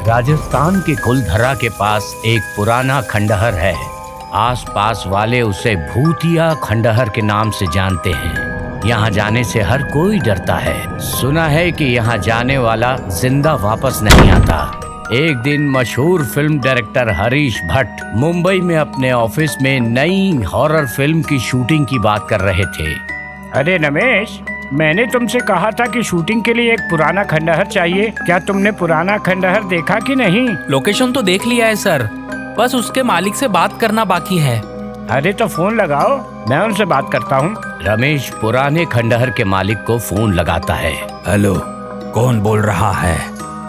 राजस्थान के कुलधरा के पास एक पुराना खंडहर है। आसपास वाले उसे भूतिया खंडहर के नाम से जानते हैं। यहाँ जाने से हर कोई डरता है। सुना है कि यहाँ जाने वाला जिंदा वापस नहीं आता। एक दिन मशहूर फिल्म डायरेक्टर हरीश भट्ट मुंबई में अपने ऑफिस में नई हॉरर फिल्म की शूटिंग की बात कर रहे थे। अरे रमेश, मैंने तुमसे कहा था कि शूटिंग के लिए एक पुराना खंडहर चाहिए। क्या तुमने पुराना खंडहर देखा कि नहीं? लोकेशन तो देख लिया है सर, बस उसके मालिक से बात करना बाकी है। अरे तो फोन लगाओ, मैं उनसे बात करता हूँ। रमेश पुराने खंडहर के मालिक को फोन लगाता है। हेलो, कौन बोल रहा है?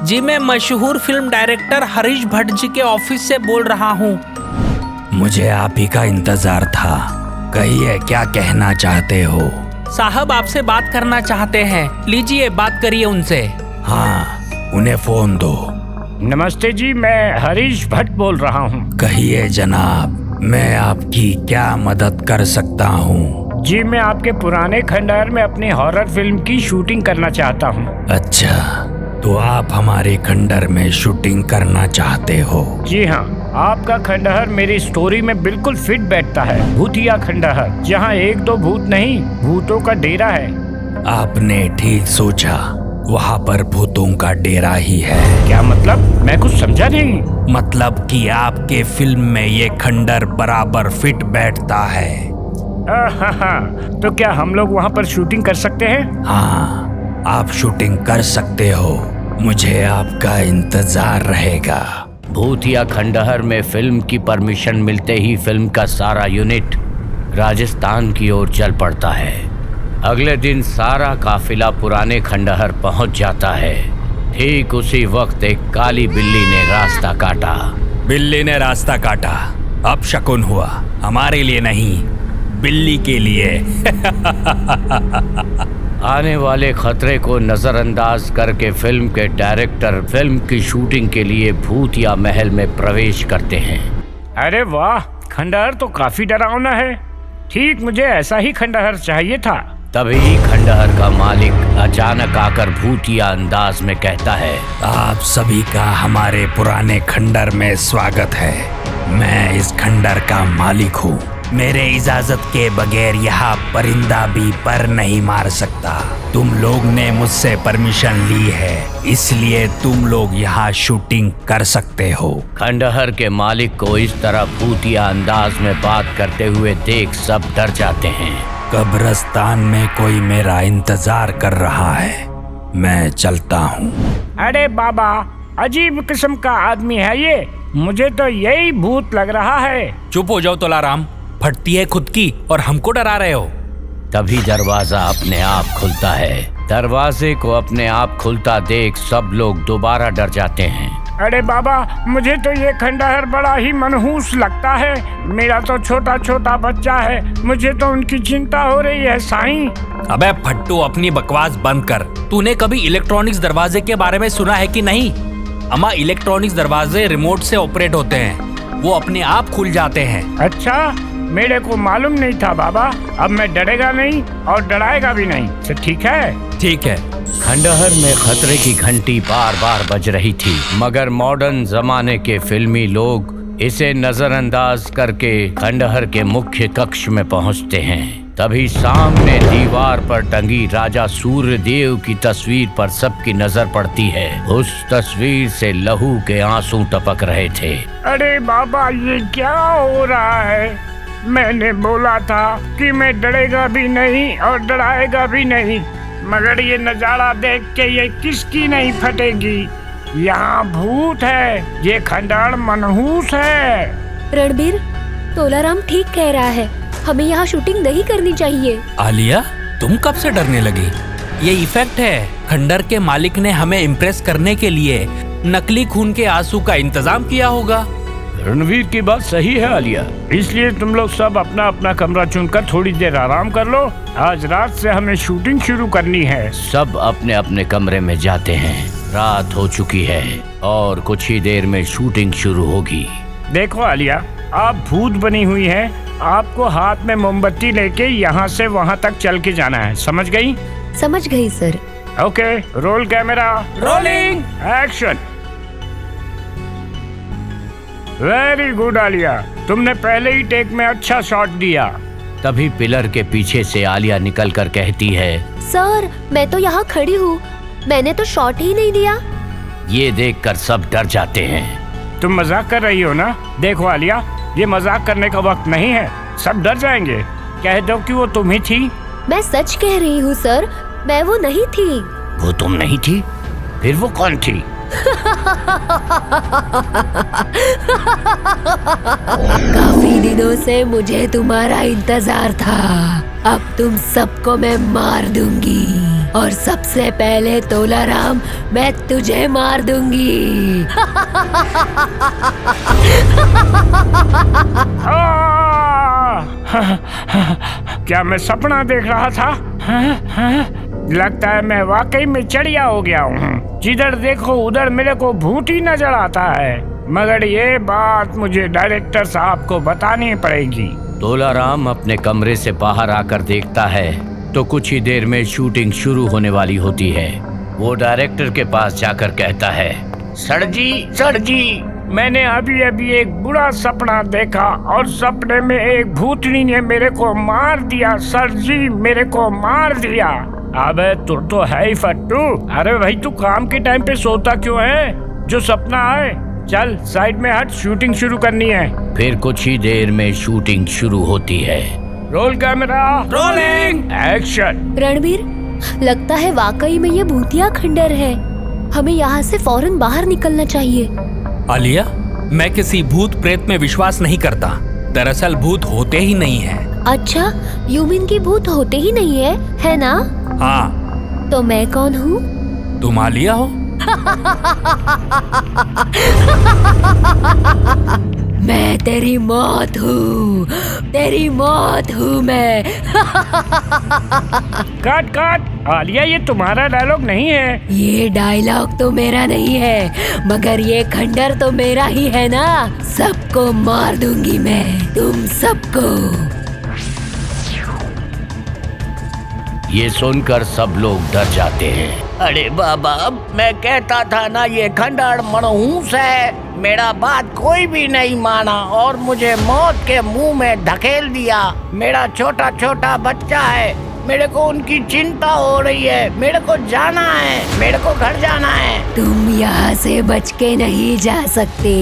जी मैं मशहूर फिल्म डायरेक्टर हरीश भट्ट जी के ऑफिस से बोल रहा हूँ। मुझे आप ही का इंतजार था। कहिए, क्या कहना चाहते हो? साहब आपसे बात करना चाहते हैं, लीजिए बात करिए उनसे। हाँ, उन्हें फोन दो। नमस्ते जी, मैं हरीश भट्ट बोल रहा हूँ। कहिए जनाब, मैं आपकी क्या मदद कर सकता हूँ? जी मैं आपके पुराने खंडहर में अपनी हॉरर फिल्म की शूटिंग करना चाहता हूँ। अच्छा, तो आप हमारे खंडहर में शूटिंग करना चाहते हो? जी हाँ, आपका खंडहर मेरी स्टोरी में बिल्कुल फिट बैठता है। भूतिया खंडहर, जहाँ एक दो भूत नहीं, भूतों का डेरा है। आपने ठीक सोचा, वहाँ पर भूतों का डेरा ही है। क्या मतलब? मैं कुछ समझा नहीं। मतलब कि आपके फिल्म में ये खंडहर बराबर फिट बैठता है। तो क्या हम लोग वहाँ पर शूटिंग कर सकते हैं? हाँ, आप शूटिंग कर सकते हो। मुझे आपका इंतजार रहेगा। भूतिया खंडहर में फिल्म की परमिशन मिलते ही फिल्म का सारा यूनिट राजस्थान की ओर चल पड़ता है। अगले दिन सारा काफिला पुराने खंडहर पहुंच जाता है। ठीक उसी वक्त एक काली बिल्ली ने रास्ता काटा। बिल्ली ने रास्ता काटा, अब शकुन हुआ। हमारे लिए नहीं, बिल्ली के लिए। आने वाले खतरे को नजरअंदाज करके फिल्म के डायरेक्टर फिल्म की शूटिंग के लिए भूतिया महल में प्रवेश करते हैं। अरे वाह, खंडहर तो काफी डरावना है। ठीक मुझे ऐसा ही खंडहर चाहिए था। तभी खंडहर का मालिक अचानक आकर भूतिया अंदाज में कहता है, आप सभी का हमारे पुराने खंडहर में स्वागत है। मैं इस खंडहर का मालिक हूँ। मेरे इजाजत के बगैर यहाँ परिंदा भी पर नहीं मार सकता। तुम लोग ने मुझसे परमिशन ली है, इसलिए तुम लोग यहाँ शूटिंग कर सकते हो। खंडहर के मालिक को इस तरह भूतिया अंदाज में बात करते हुए देख सब डर जाते हैं। कब्रिस्तान में कोई मेरा इंतजार कर रहा है, मैं चलता हूँ। अरे बाबा, अजीब किस्म का आदमी है ये। मुझे तो यही भूत लग रहा है। चुप हो जाओ तोलाराम, फटती है खुद की और हमको डरा रहे हो। तभी दरवाजा अपने आप खुलता है। दरवाजे को अपने आप खुलता देख सब लोग दोबारा डर जाते हैं। अरे बाबा, मुझे तो ये खंडहर बड़ा ही मनहूस लगता है। मेरा तो छोटा छोटा बच्चा है, मुझे तो उनकी चिंता हो रही है साईं। अबे फट्टू, अपनी बकवास बंद कर। तूने कभी इलेक्ट्रॉनिक्स दरवाजे के बारे में सुना है कि नहीं? अम्मा, इलेक्ट्रॉनिक्स दरवाजे रिमोट से ऑपरेट होते हैं, वो अपने आप खुल जाते हैं। अच्छा, मेरे को मालूम नहीं था बाबा। अब मैं डरेगा नहीं और डराएगा भी नहीं। तो ठीक है। ठीक है। खंडहर में खतरे की घंटी बार बार बज रही थी, मगर मॉडर्न जमाने के फिल्मी लोग इसे नजरअंदाज करके खंडहर के मुख्य कक्ष में पहुंचते हैं। तभी सामने दीवार पर टंगी राजा सूर्यदेव की तस्वीर पर सबकी नजर पड़ती है। उस तस्वीर से लहू के आंसू टपक रहे थे। अरे बाबा, ये क्या हो रहा है? मैंने बोला था कि मैं डरेगा भी नहीं और डराएगा भी नहीं, मगर ये नजारा देख के ये किसकी नहीं फटेगी। यहाँ भूत है, ये खंडहर मनहूस है। रणबीर, तोलाराम ठीक कह रहा है, हमें यहाँ शूटिंग नहीं करनी चाहिए। आलिया, तुम कब से डरने लगी? ये इफेक्ट है। खंडहर के मालिक ने हमें इम्प्रेस करने के लिए नकली खून के आंसू का इंतजाम किया होगा। रणवीर की बात सही है आलिया, इसलिए तुम लोग सब अपना अपना कमरा चुनकर थोड़ी देर आराम कर लो। आज रात से हमें शूटिंग शुरू करनी है। सब अपने अपने कमरे में जाते हैं। रात हो चुकी है और कुछ ही देर में शूटिंग शुरू होगी। देखो आलिया, आप भूत बनी हुई हैं। आपको हाथ में मोमबत्ती लेके यहाँ से वहाँ तक चल के जाना है, समझ गई? समझ गई sir. Okay, roll camera, rolling, action. Very good Alia, तुमने पहले ही टेक में अच्छा शॉट दिया। तभी पिलर के पीछे से आलिया निकलकर कहती है, सर मैं तो यहाँ खड़ी हूँ, मैंने तो शॉट ही नहीं दिया। ये देखकर सब डर जाते हैं। तुम मजाक कर रही हो ना? देखो आलिया, ये मजाक करने का वक्त नहीं है, सब डर जाएंगे। कह दो कि वो तुम ही थी। मैं सच कह रही हूँ सर, मैं वो नहीं थी। वो तुम नहीं थी? फिर वो कौन थी? काफी दिनों से मुझे तुम्हारा इंतजार था। अब तुम सबको मैं मार दूंगी और सबसे पहले तोलाराम मैं तुझे मार दूंगी। क्या मैं सपना देख रहा था? लगता है मैं वाकई में चिड़िया हो गया हूँ। जिधर देखो उधर मेरे को भूत ही नजर आता है। मगर ये बात मुझे डायरेक्टर साहब को बतानी पड़ेगी। तोलाराम अपने कमरे से बाहर आकर देखता है तो कुछ ही देर में शूटिंग शुरू होने वाली होती है। वो डायरेक्टर के पास जाकर कहता है, सर जी, मैंने अभी अभी एक बुरा सपना देखा और सपने में एक भूतनी ने मेरे को मार दिया। सर जी, मेरे को मार दिया। अबे तू तो है ही फट्टू। अरे भाई, तू काम के टाइम पे सोता क्यों है? जो सपना आए चल साइड में हट, शूटिंग शुरू करनी है। फिर कुछ ही देर में शूटिंग शुरू होती है। Roll camera, rolling, action. Ranbir, लगता है वाकई में ये भूतिया खंडर है। हमें यहाँ से फौरन बाहर निकलना चाहिए। आलिया, मैं किसी भूत प्रेत में विश्वास नहीं करता। दरअसल भूत होते ही नहीं है। अच्छा, यू मीन की भूत होते ही नहीं है ना? हाँ। तो मैं कौन हूँ? तुम आलिया हो? मैं तेरी मौत हूँ, तेरी मौत हूँ मैं। काट आलिया, ये तुम्हारा डायलॉग नहीं है। ये डायलॉग तो मेरा नहीं है, मगर ये खंडर तो मेरा ही है ना। सबको मार दूंगी मैं, तुम सबको। ये सुनकर सब लोग डर जाते हैं। अरे बाबा, मैं कहता था ना ये खंडर मनहूस है। मेरा बात कोई भी नहीं माना और मुझे मौत के मुंह में धकेल दिया। मेरा छोटा छोटा बच्चा है, मेरे को उनकी चिंता हो रही है। मेरे को जाना है, मेरे को घर जाना है। तुम यहाँ से बच के नहीं जा सकते।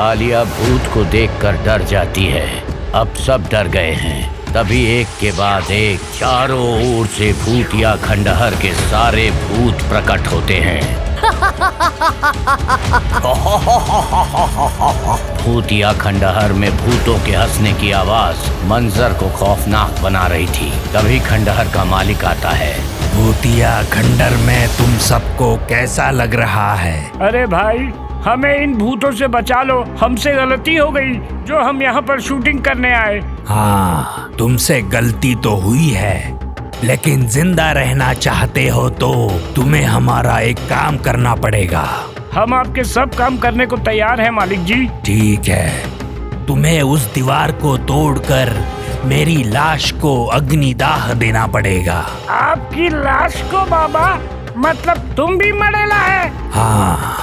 आलिया भूत को देखकर डर जाती है। अब सब डर गए हैं। तभी एक के बाद एक चारों ओर से भूतिया खंडहर के सारे भूत प्रकट होते हैं। भूतिया खंडहर में भूतों के हंसने की आवाज मंजर को खौफनाक बना रही थी। तभी खंडहर का मालिक आता है। भूतिया खंडर में तुम सबको कैसा लग रहा है? अरे भाई, हमें इन भूतों से बचा लो। हमसे गलती हो गई जो हम यहाँ पर शूटिंग करने आए। हाँ, तुमसे गलती तो हुई है, लेकिन जिंदा रहना चाहते हो तो तुम्हें हमारा एक काम करना पड़ेगा। हम आपके सब काम करने को तैयार हैं मालिक जी। ठीक है, तुम्हें उस दीवार को तोड़कर मेरी लाश को अग्निदाह देना पड़ेगा। आपकी लाश को बाबा? मतलब तुम भी मरेला है? हाँ,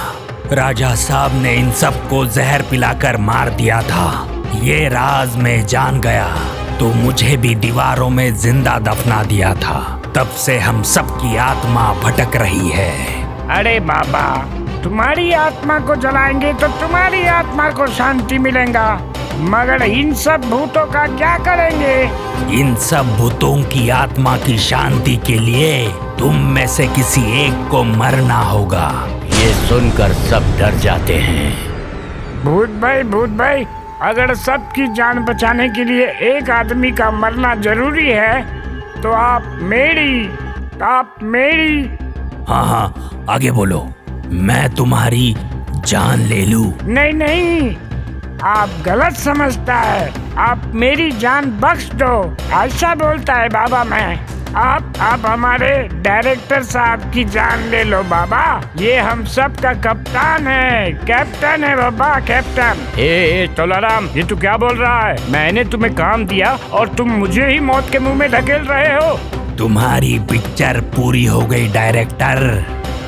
राजा साहब ने इन सबको जहर पिलाकर मार दिया था। ये राज मैं जान गया तो मुझे भी दीवारों में जिंदा दफना दिया था। तब से हम सबकी आत्मा भटक रही है। अरे बाबा, तुम्हारी आत्मा को जलाएंगे तो तुम्हारी आत्मा को शांति मिलेगा, मगर इन सब भूतों का क्या करेंगे? इन सब भूतों की आत्मा की शांति के लिए तुम में से किसी एक को मरना होगा। ये सुनकर सब डर जाते हैं। भूत भाई, अगर सबकी जान बचाने के लिए एक आदमी का मरना जरूरी है तो आप मेरी। हाँ, आगे बोलो। मैं तुम्हारी जान ले लूं? नहीं, आप गलत समझता है। आप मेरी जान बख्श दो, ऐसा बोलता है बाबा मैं। आप हमारे डायरेक्टर साहब की जान ले लो बाबा। ये हम सब का कप्तान है, कैप्टन है बाबा, कैप्टन। ए तोलाराम, ये तू क्या बोल रहा है? मैंने तुम्हें काम दिया और तुम मुझे ही मौत के मुंह में ढकेल रहे हो। तुम्हारी पिक्चर पूरी हो गई डायरेक्टर।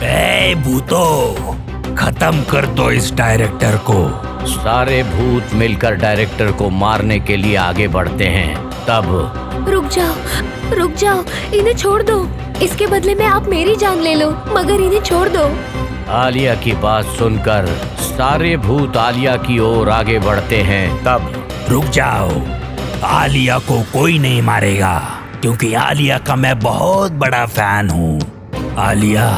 ए भूतो, खत्म कर दो इस डायरेक्टर को। सारे भूत मिलकर डायरेक्टर को मारने के लिए आगे बढ़ते हैं। तब रुक जाओ, इन्हें छोड़ दो। इसके बदले में आप मेरी जान ले लो, मगर इन्हें छोड़ दो। आलिया की बात सुनकर सारे भूत आलिया की ओर आगे बढ़ते हैं। तब रुक जाओ, आलिया को कोई नहीं मारेगा, क्योंकि आलिया का मैं बहुत बड़ा फैन हूँ। आलिया,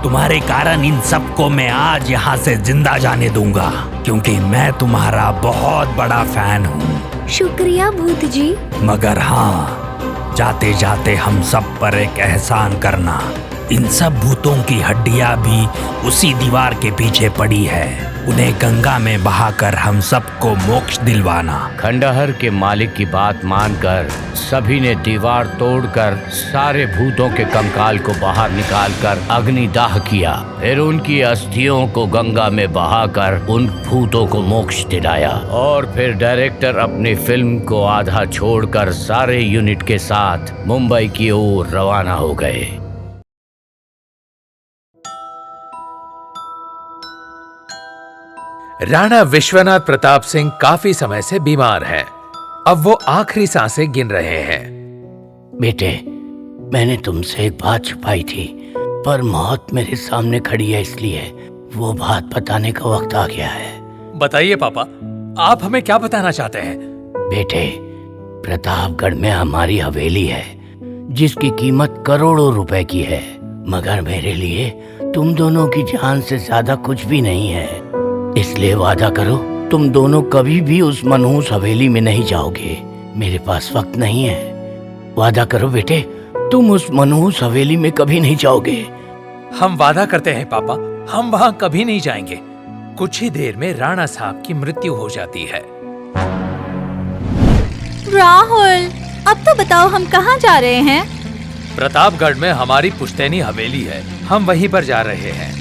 तुम्हारे कारण इन सबको मैं आज यहाँ से जिंदा जाने दूंगा, क्योंकि मैं तुम्हारा बहुत बड़ा फैन हूँ। शुक्रिया भूत जी। मगर हाँ, जाते जाते हम सब पर एक एहसान करना। इन सब भूतों की हड्डियां भी उसी दीवार के पीछे पड़ी है। उन्हें गंगा में बहाकर हम सबको मोक्ष दिलवाना। खंडहर के मालिक की बात मानकर सभी ने दीवार तोड़कर सारे भूतों के कंकाल को बाहर निकालकर अग्निदाह किया। फिर उनकी अस्थियों को गंगा में बहाकर उन भूतों को मोक्ष दिलाया। और फिर डायरेक्टर अपनी फिल्म को आधा छोड़कर सारे यूनिट के साथ मुंबई की ओर रवाना हो गए। राणा विश्वनाथ प्रताप सिंह काफी समय से बीमार हैं। अब वो आखिरी सांसें गिन रहे हैं। बेटे, मैंने तुमसे एक बात छुपाई थी, पर मौत मेरे सामने खड़ी है, इसलिए वो बात बताने का वक्त आ गया है। बताइए पापा, आप हमें क्या बताना चाहते हैं? बेटे, प्रतापगढ़ में हमारी हवेली है, जिसकी कीमत करोड़ों रुपए की है, मगर मेरे लिए तुम दोनों की जान से ज्यादा कुछ भी नहीं है। इसलिए वादा करो, तुम दोनों कभी भी उस मनहूस हवेली में नहीं जाओगे। मेरे पास वक्त नहीं है। वादा करो बेटे, तुम उस मनहूस हवेली में कभी नहीं जाओगे। हम वादा करते हैं पापा, हम वहाँ कभी नहीं जाएंगे। कुछ ही देर में राणा साहब की मृत्यु हो जाती है। राहुल, अब तो बताओ हम कहाँ जा रहे हैं? प्रतापगढ़ में हमारी पुश्तैनी हवेली है, हम वहीं पर जा रहे हैं।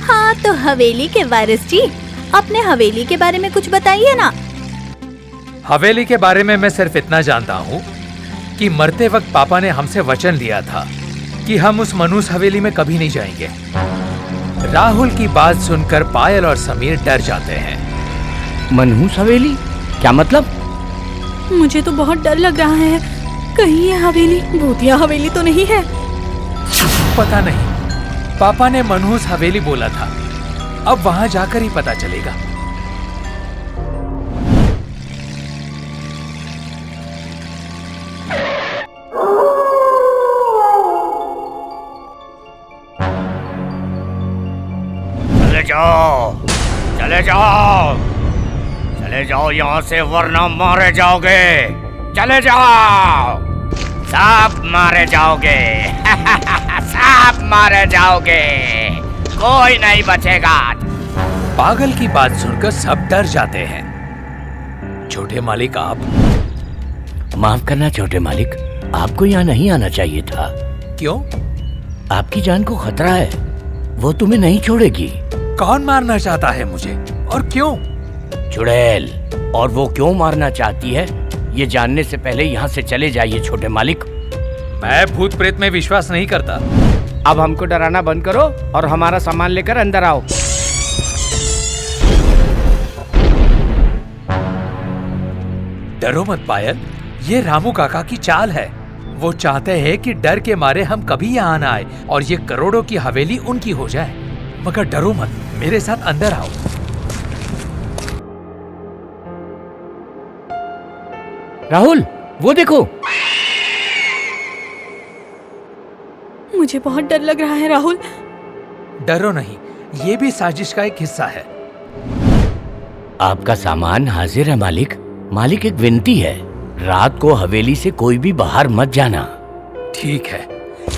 हाँ, तो हवेली के वारिस जी, अपने हवेली के बारे में कुछ बताइए ना। हवेली के बारे में मैं सिर्फ इतना जानता हूँ कि मरते वक्त पापा ने हमसे वचन लिया था कि हम उस मनहूस हवेली में कभी नहीं जाएंगे। राहुल की बात सुनकर पायल और समीर डर जाते हैं। मनहूस हवेली? क्या मतलब? मुझे तो बहुत डर लग रहा है। कहीं ये हवेली भूतिया हवेली तो नहीं है? पता नहीं, पापा ने मनहूस हवेली बोला था। अब वहां जाकर ही पता चलेगा। चले जाओ, चले जाओ, चले जाओ यहाँ से, वरना मारे जाओगे। चले जाओ, सब मारे जाओगे। सब मारे जाओगे, कोई नहीं बचेगा। पागल की बात सुनकर सब डर जाते हैं। छोटे मालिक, आप माफ करना छोटे मालिक, आपको यहाँ नहीं आना चाहिए था। क्यों? आपकी जान को खतरा है, वो तुम्हें नहीं छोड़ेगी। कौन मारना चाहता है मुझे और क्यों? चुड़ैल। और वो क्यों मारना चाहती है, ये जानने से पहले यहाँ से चले जाइए छोटे मालिक। मैं भूत प्रेत में विश्वास नहीं करता। अब हमको डराना बंद करो और हमारा सामान लेकर अंदर आओ। डरो मत पायल, ये रामू काका की चाल है। वो चाहते हैं कि डर के मारे हम कभी यहाँ ना आए और ये करोड़ों की हवेली उनकी हो जाए। मगर डरो मत, मेरे साथ अंदर आओ। राहुल, वो देखो। मुझे बहुत डर लग रहा है राहुल। डरो नहीं, ये भी साजिश का एक हिस्सा है। आपका सामान हाजिर है मालिक। मालिक, एक विनती है, रात को हवेली से कोई भी बाहर मत जाना। ठीक है,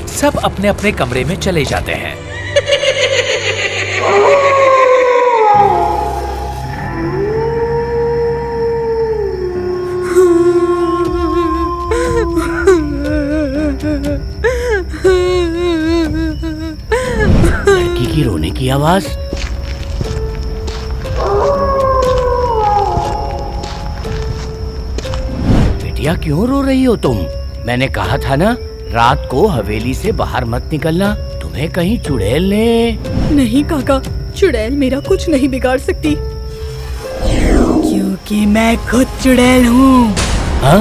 सब अपने अपने कमरे में चले जाते हैं। लड़की की रोने की आवाज। बेटिया, क्यों रो रही हो तुम? मैंने कहा था ना, रात को हवेली से बाहर मत निकलना। तुम्हें कहीं चुड़ैल ने... नहीं काका, चुड़ैल मेरा कुछ नहीं बिगाड़ सकती, क्योंकि मैं खुद चुड़ैल हूँ। हाँ?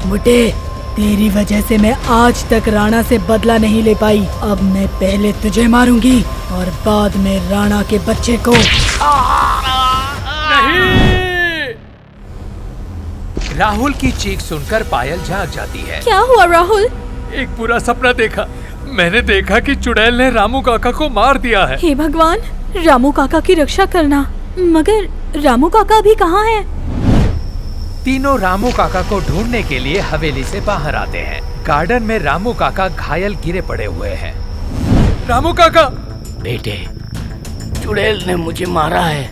बुड्ढे, तेरी वजह से मैं आज तक राणा से बदला नहीं ले पाई। अब मैं पहले तुझे मारूंगी और बाद में राणा के बच्चे को। राहुल की चीख सुनकर पायल जाग जाती है। क्या हुआ राहुल? एक बुरा सपना देखा। मैंने देखा कि चुड़ैल ने रामू काका को मार दिया है। हे भगवान, रामू काका की रक्षा करना। मगर रामू काका अभी कहाँ है? तीनों रामू काका को ढूंढने के लिए हवेली से बाहर आते हैं। गार्डन में रामू काका घायल गिरे पड़े हुए हैं। रामू काका! बेटे, चुड़ैल ने मुझे मारा है,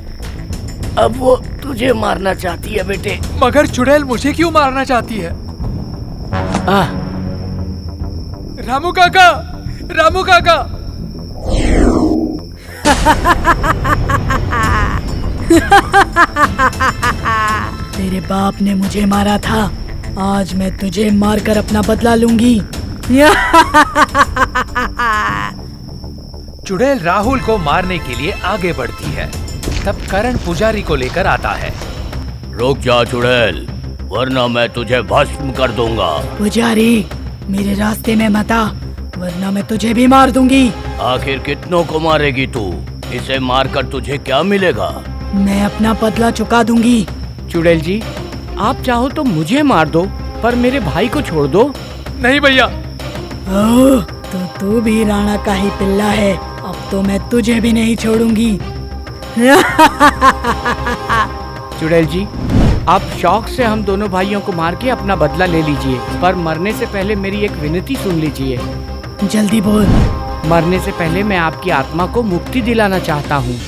अब वो तुझे मारना चाहती है बेटे। मगर चुड़ैल मुझे क्यों मारना चाहती है? रामू काका! रामू काका! तेरे बाप ने मुझे मारा था, आज मैं तुझे मारकर अपना बदला लूंगी। चुड़ैल राहुल को मारने के लिए आगे बढ़ती है। तब करण पुजारी को लेकर आता है। रुक जा चुड़ैल, वरना मैं तुझे भस्म कर दूंगा। पुजारी, मेरे रास्ते में मत आ, वरना मैं तुझे भी मार दूंगी। आखिर कितनों को मारेगी तू? इसे मारकर तुझे क्या मिलेगा? मैं अपना बदला चुका दूंगी। चुड़ैल जी, आप चाहो तो मुझे मार दो, पर मेरे भाई को छोड़ दो। नहीं भैया। ओह, तो तू भी राणा का ही पिल्ला है। अब तो मैं तुझे भी नहीं छोड़ूंगी। चुड़ैल जी, आप शौक से हम दोनों भाइयों को मार के अपना बदला ले लीजिए, पर मरने से पहले मेरी एक विनती सुन लीजिए। जल्दी बोल। मरने से पहले मैं आपकी आत्मा को मुक्ति दिलाना चाहता हूँ।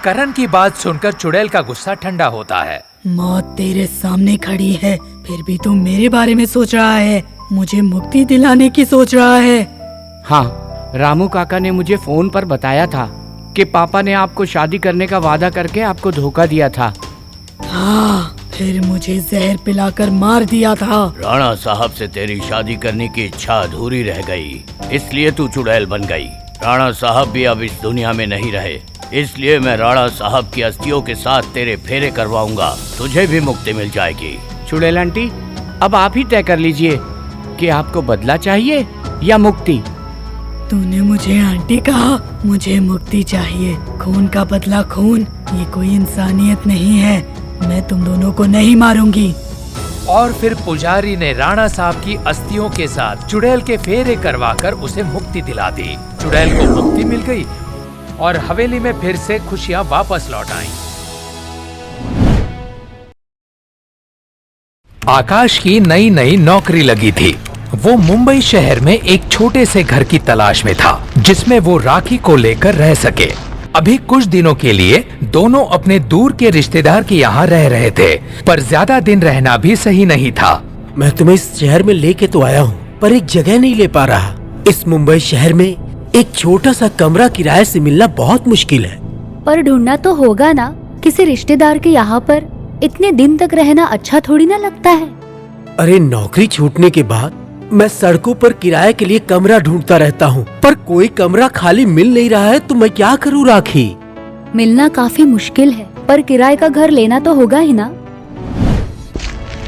करण की बात सुनकर चुड़ैल का गुस्सा ठंडा होता है। मौत तेरे सामने खड़ी है, फिर भी तू मेरे बारे में सोच रहा है, मुझे मुक्ति दिलाने की सोच रहा है। हाँ, रामू काका ने मुझे फोन पर बताया था कि पापा ने आपको शादी करने का वादा करके आपको धोखा दिया था। हाँ, फिर मुझे जहर पिलाकर मार दिया था। राणा साहब से तेरी शादी करने की इच्छा अधूरी रह गई, इसलिए तू चुड़ैल बन गई। राणा साहब भी अब इस दुनिया में नहीं रहे, इसलिए मैं राणा साहब की अस्थियों के साथ तेरे फेरे करवाऊंगा, तुझे भी मुक्ति मिल जाएगी। चुड़ैल आंटी, अब आप ही तय कर लीजिए कि आपको बदला चाहिए या मुक्ति। तूने मुझे आंटी कहा, मुझे मुक्ति चाहिए। खून का बदला खून, ये कोई इंसानियत नहीं है। मैं तुम दोनों को नहीं मारूंगी। और फिर पुजारी ने राणा साहब की अस्थियों के साथ चुड़ैल के फेरे करवाकर उसे मुक्ति दिला दी। चुड़ैल को मुक्ति मिल गई और हवेली में फिर से खुशियां वापस लौट आईं। आकाश की नई नई नौकरी लगी थी। वो मुंबई शहर में एक छोटे से घर की तलाश में था, जिसमें वो राखी को लेकर रह सके। अभी कुछ दिनों के लिए दोनों अपने दूर के रिश्तेदार के यहाँ रह रहे थे, पर ज्यादा दिन रहना भी सही नहीं था। मैं तुम्हें इस शहर में लेके तो आया हूँ, पर एक जगह नहीं ले पा रहा। इस मुंबई शहर में एक छोटा सा कमरा किराए से मिलना बहुत मुश्किल है। पर ढूंढना तो होगा ना, किसी रिश्तेदार के यहाँ पर इतने दिन तक रहना अच्छा थोड़ी ना लगता है। अरे नौकरी छूटने के बाद मैं सड़कों पर किराए के लिए कमरा ढूंढता रहता हूँ, पर कोई कमरा खाली मिल नहीं रहा है, तो मैं क्या करूँ राखी? मिलना काफी मुश्किल है, पर किराए का घर लेना तो होगा ही ना।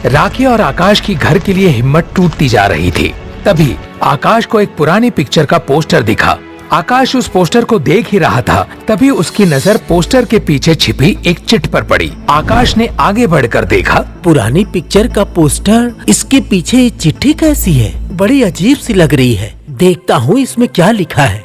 राखी और आकाश की घर के लिए हिम्मत टूटती जा रही थी। तभी आकाश को एक पुरानी पिक्चर का पोस्टर दिखा। आकाश उस पोस्टर को देख ही रहा था, तभी उसकी नजर पोस्टर के पीछे छिपी एक चिट पर पड़ी। आकाश ने आगे बढ़कर देखा। पुरानी पिक्चर का पोस्टर, इसके पीछे ये चिट्ठी कैसी है? बड़ी अजीब सी लग रही है। देखता हूँ इसमें क्या लिखा है।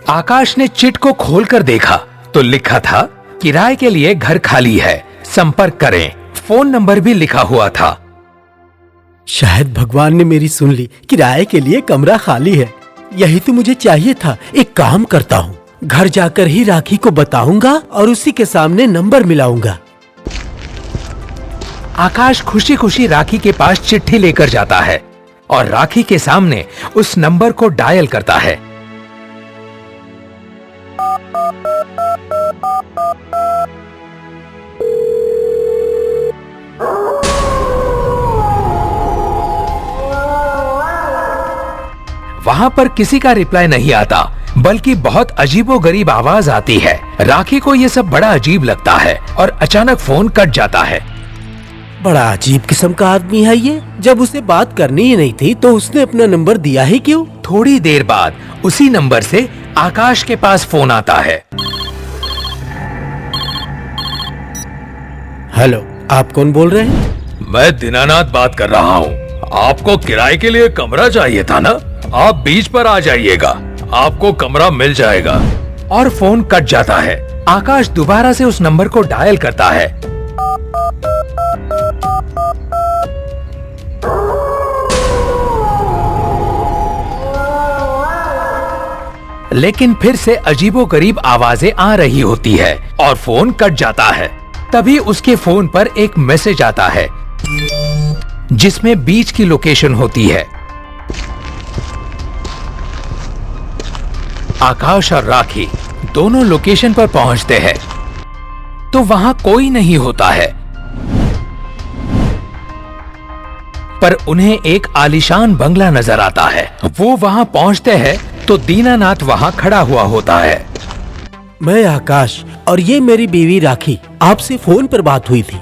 आकाश ने चिट को खोलकर देखा तो लिखा था, किराए के लिए घर खाली है, संपर्क करें। फोन नंबर भी लिखा हुआ था। शायद भगवान ने मेरी सुन ली, किराए के लिए कमरा खाली है। यही तो मुझे चाहिए था। एक काम करता हूँ, घर जाकर ही राखी को बताऊंगा और उसी के सामने नंबर मिलाऊंगा। आकाश खुशी खुशी राखी के पास चिट्ठी लेकर जाता है और राखी के सामने उस नंबर को डायल करता है। वहाँ पर किसी का रिप्लाई नहीं आता, बल्कि बहुत अजीबोगरीब आवाज आती है। राखी को ये सब बड़ा अजीब लगता है और अचानक फोन कट जाता है। बड़ा अजीब किस्म का आदमी है ये। जब उसे बात करनी ही नहीं थी तो उसने अपना नंबर दिया ही क्यों? थोड़ी देर बाद उसी नंबर से आकाश के पास फोन आता है। हेलो, आप कौन बोल रहे हैं? मैं दीनानाथ बात कर रहा हूँ। आपको किराए के लिए कमरा चाहिए था ना? आप बीच पर आ जाइएगा, आपको कमरा मिल जाएगा। और फोन कट जाता है। आकाश दोबारा से उस नंबर को डायल करता है। लेकिन फिर से अजीबोगरीब आवाजें आ रही होती है और फोन कट जाता है। तभी उसके फोन पर एक मैसेज आता है जिसमें बीच की लोकेशन होती है। आकाश और राखी दोनों लोकेशन पर पहुंचते हैं तो वहां कोई नहीं होता है, पर उन्हें एक आलीशान बंगला नजर आता है। वो वहां पहुंचते हैं तो दीनानाथ वहां खड़ा हुआ होता है। मैं आकाश और ये मेरी बीवी राखी, आपसे फोन पर बात हुई थी।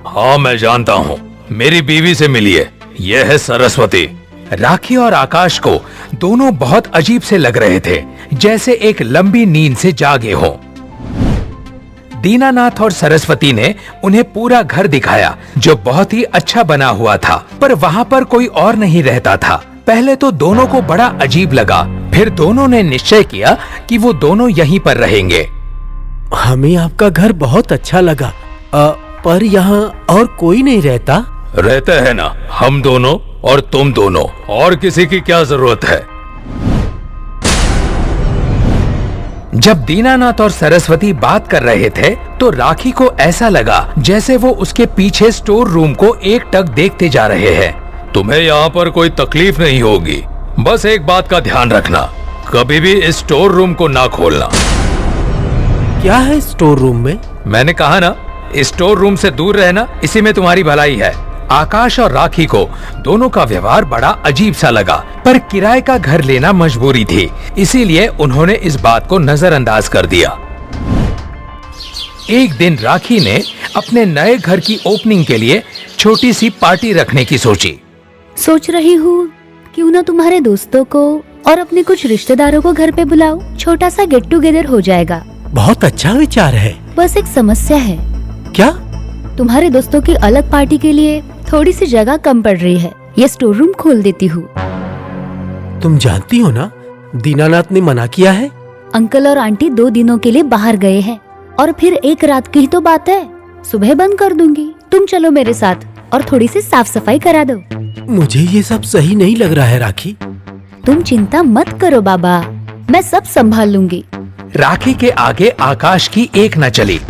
हाँ, मैं जानता हूँ। मेरी बीवी से मिलिए, यह है सरस्वती। राखी और आकाश को दोनों बहुत अजीब से लग रहे थे, जैसे एक लंबी नींद से जागे हों। दीनानाथ और सरस्वती ने उन्हें पूरा घर दिखाया जो बहुत ही अच्छा बना हुआ था, पर वहाँ पर कोई और नहीं रहता था। पहले तो दोनों को बड़ा अजीब लगा, फिर दोनों ने निश्चय किया कि वो दोनों यहीं पर रहेंगे। हमें आपका घर बहुत अच्छा लगा, पर यहाँ और कोई नहीं रहता? रहते हैं ना, हम दोनों और तुम दोनों, और किसी की क्या जरूरत है। जब दीनानाथ और सरस्वती बात कर रहे थे तो राखी को ऐसा लगा जैसे वो उसके पीछे स्टोर रूम को एकटक देखते जा रहे हैं। तुम्हें यहाँ पर कोई तकलीफ नहीं होगी, बस एक बात का ध्यान रखना, कभी भी इस स्टोर रूम को ना खोलना। क्या है स्टोर रूम में? मैंने कहा ना, इस स्टोर रूम से दूर रहना, इसी में तुम्हारी भलाई है। आकाश और राखी को दोनों का व्यवहार बड़ा अजीब सा लगा, पर किराए का घर लेना मजबूरी थी, इसीलिए उन्होंने इस बात को नजरअंदाज कर दिया। एक दिन राखी ने अपने नए घर की ओपनिंग के लिए छोटी सी पार्टी रखने की सोच रही हूँ क्यों ना तुम्हारे दोस्तों को और अपने कुछ रिश्तेदारों को घर पे बुलाओ, छोटा सा गेट टुगेदर हो जाएगा। बहुत अच्छा विचार है। बस एक समस्या है। क्या? तुम्हारे दोस्तों की अलग पार्टी के लिए थोड़ी सी जगह कम पड़ रही है, ये स्टोर रूम खोल देती हूँ। तुम जानती हो ना, दीनानाथ ने मना किया है। अंकल और आंटी 2 दिनों के लिए बाहर गए हैं और फिर एक रात की ही तो बात है, सुबह बंद कर दूंगी। तुम चलो मेरे साथ और थोड़ी सी साफ सफाई करा दो। मुझे ये सब सही नहीं लग रहा है राखी। तुम चिंता मत करो बाबा, मैं सब संभाल लूंगी। राखी के आगे आकाश की एक न चली।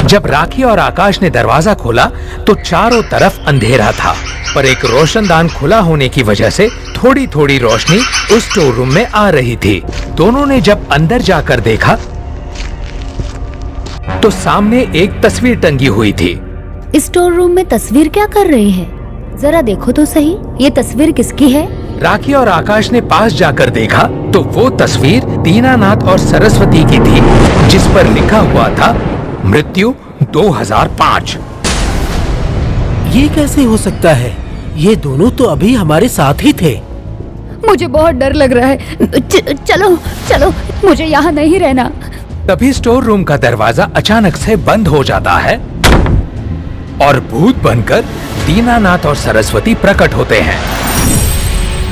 जब राखी और आकाश ने दरवाजा खोला तो चारों तरफ अंधेरा था, पर एक रोशनदान खुला होने की वजह से थोड़ी थोड़ी रोशनी उस स्टोर रूम में आ रही थी। दोनों ने जब अंदर जाकर देखा तो सामने एक तस्वीर टंगी हुई थी। इस स्टोर रूम में तस्वीर क्या कर रही है? जरा देखो तो सही, ये तस्वीर किसकी है? राखी और आकाश ने पास जाकर देखा तो वो तस्वीर दीनानाथ और सरस्वती की थी, जिस पर लिखा हुआ था मृत्यु 2005। ये कैसे हो सकता है? ये दोनों तो अभी हमारे साथ ही थे। मुझे बहुत डर लग रहा है। चलो चलो, मुझे यहाँ नहीं रहना। तभी स्टोर रूम का दरवाजा अचानक से बंद हो जाता है और भूत बनकर दीनानाथ और सरस्वती प्रकट होते हैं।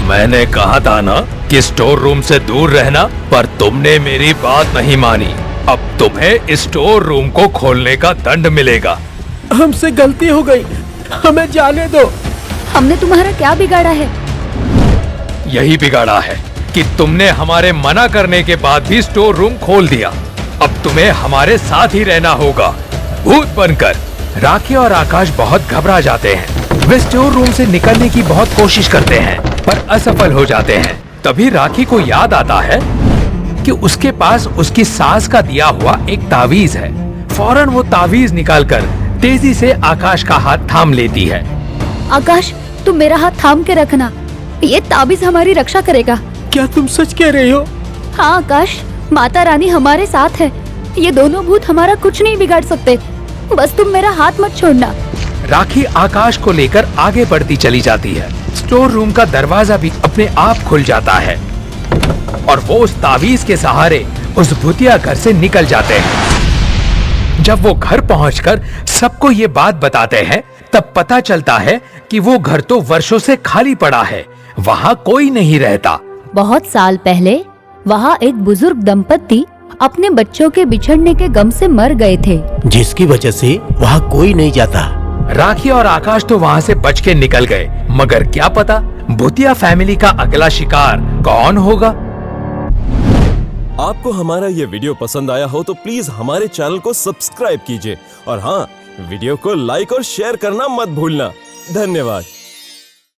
मैंने कहा था ना कि स्टोर रूम से दूर रहना, पर तुमने मेरी बात नहीं मानी। अब तुम्हें इस स्टोर रूम को खोलने का दंड मिलेगा। हमसे गलती हो गई, हमें जाने दो। हमने तुम्हारा क्या बिगाड़ा है? यही बिगाड़ा है कि तुमने हमारे मना करने के बाद भी स्टोर रूम खोल दिया। अब तुम्हें हमारे साथ ही रहना होगा भूत बनकर। राखी और आकाश बहुत घबरा जाते हैं। वे स्टोर रूम से निकलने की बहुत कोशिश करते हैं, पर असफल हो जाते हैं। तभी राखी को याद आता है कि उसके पास उसकी सास का दिया हुआ एक तावीज है। फौरन वो तावीज निकालकर तेजी से आकाश का हाथ थाम लेती है। आकाश, तुम मेरा हाथ थाम के रखना, ये ताबीज हमारी रक्षा करेगा। क्या तुम सच कह रहे हो? हाँ आकाश, माता रानी हमारे साथ है। ये दोनों भूत हमारा कुछ नहीं बिगाड़ सकते। बस तुम मेरा हाथ मत छोड़ना। राखी आकाश को लेकर आगे बढ़ती चली जाती है। स्टोर रूम का दरवाजा भी अपने आप खुल जाता है और वो उस तावीज के सहारे उस भूतिया घर से निकल जाते हैं। जब वो घर पहुंचकर सबको ये बात बताते हैं, तब पता चलता है कि वो घर तो वर्षों से खाली पड़ा है, वहाँ कोई नहीं रहता। बहुत साल पहले वहाँ एक बुजुर्ग दंपत्ति अपने बच्चों के बिछड़ने के गम से मर गए थे, जिसकी वजह से वहाँ कोई नहीं जाता। राखी और आकाश तो वहाँ से बच के निकल गए, मगर क्या पता भूतिया फैमिली का अगला शिकार कौन होगा। आपको हमारा ये वीडियो पसंद आया हो तो प्लीज हमारे चैनल को सब्सक्राइब कीजिए और हाँ, वीडियो को लाइक और शेयर करना मत भूलना। धन्यवाद।